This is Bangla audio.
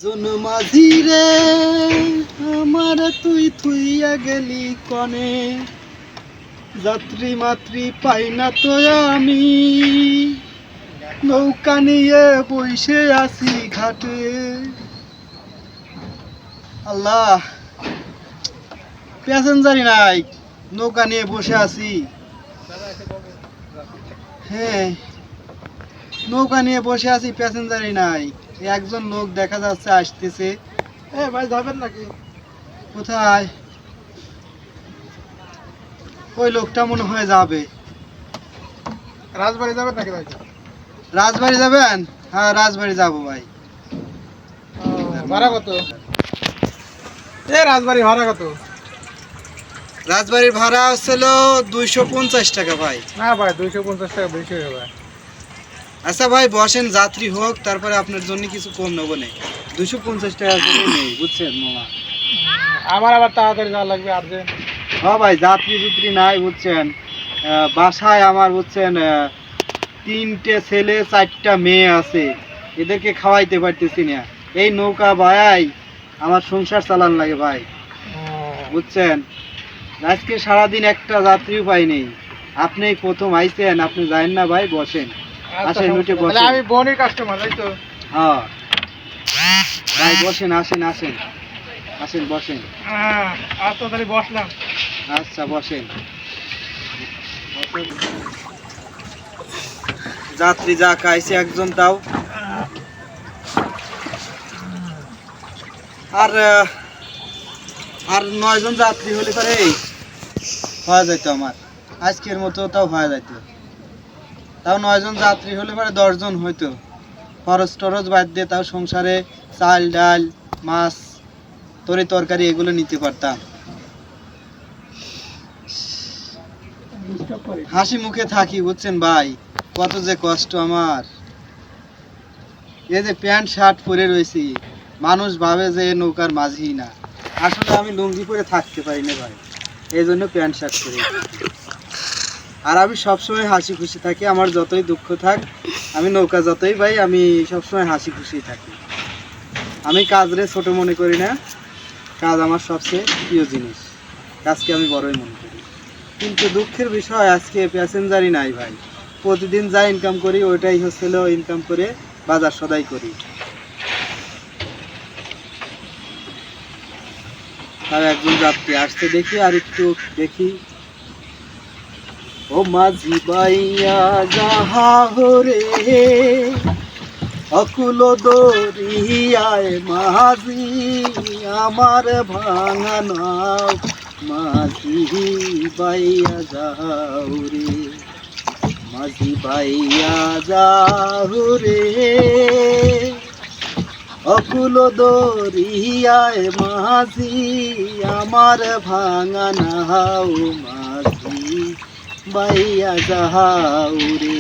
জনমাঝি রে আমার তুই থুইয়া গেলি কনে, যাত্রী মাতৃ পাই না তো আমি, নৌকা নিয়ে বসে আছি ঘাটে। আল্লাহ, প্যাসেঞ্জারই নাই, নৌকা নিয়ে বসে আছি। হ্যাঁ, নৌকা নিয়ে বসে আছি, প্যাসেঞ্জারই নাই। একজন লোক দেখা যাচ্ছে আসতেছে। ভাই যাবেন নাকি? কোথায়? ওই লোকটা মনে হয় যাবে। রাজবাড়ি যাবেন নাকি ভাই? রাজবাড়ি যাবেন? হ্যাঁ, রাজবাড়ি যাবো ভাই। ভাড়া কত? রাজবাড়ি ভাড়া কত? রাজবাড়ির ভাড়া হচ্ছিল 250 টাকা ভাই। না ভাই, 250 টাকা বেশি হয়ে যাবে। আচ্ছা ভাই বসেন, যাত্রী হোক, তারপরে আপনার জন্য কিছু কম নেবো না। 250 টাকা করে নেই, বুঝছেন মামা? আমার আবার তাড়াতাড়ি যাওয়া লাগবে আর্জেন্ট। হ্যাঁ ভাই, যাত্রী যুত্রী নাই, বুঝছেন? বাসায় আমার, বুঝছেন, 3টে ছেলে 4টা মেয়ে আছে, এদেরকে খাওয়াইতে পারতেছি না। এই নৌকা ভাই আমার সংসার চালান লাগে ভাই, বুঝছেন? আজকে সারাদিন একটা যাত্রীও পাইনি। আপনি প্রথম আইছেন, আপনি জানেন না ভাই, বসেন। আসেন, উঠে বসেন। আমি বনির কাস্টমার, তাই তো? হ্যাঁ ভাই বসেন, আসেন আসেন আসেন, বসেন। আচ্ছা তাহলে বসলাম। আচ্ছা বসেন। যাত্রী যা খাইছে একজন তাও। আর আর 9 জন যাত্রী হলে পরে হয়ে যেত আমার, আজকের মতো তাও হয়ে যেত। তাও 9 জন যাত্রী হলে পরে 10 জন হইতো। খরচ টরচ বাদ দিয়ে তাও সংসারে চাল ডাল মাছ তরকারি এগুলো নিতে পারতাম। হাসি মুখে থাকি, বুঝছেন ভাই, কত যে কষ্ট আমার। এই যে প্যান্ট শার্ট পরে রয়েছি, মানুষ ভাবে যে নৌকার মাঝি না। আসলে আমি লুঙ্গি পরে থাকতে পারি না ভাই, এই জন্য প্যান্ট শার্ট পরে। আর আমি সবসময় হাসি খুশি থাকি, আমার যতই দুঃখ থাক, আমি নৌকা যতই ভাই, আমি সবসময় হাসি খুশি থাকি। আমি কাজরে ছোট মনে করি না, কাজ আমার সবচেয়ে প্রিয় জিনিস, কাজকে আমি বড়ই মনে করি। কিন্তু দুঃখের বিষয় আজকে প্যাসেঞ্জারই নাই ভাই। প্রতিদিন যা ইনকাম করি ওইটাই হচ্ছিল ইনকাম করে বাজার সদাই করি। আর একজন যাত্রী আসতে দেখি, আর একটু দেখি। ও মাঝি বাইয়া যাহা হরে, অকুল দরিয়ায় মাঝি আমার ভাঙা নাও, মাঝি বাইয়া যাও রে, মাঝি বাইয়া যাও রে, অকুল দরিয়ায় মাঝি আমার ভাঙা নাও, মাঝি বাইয়া যাও রে।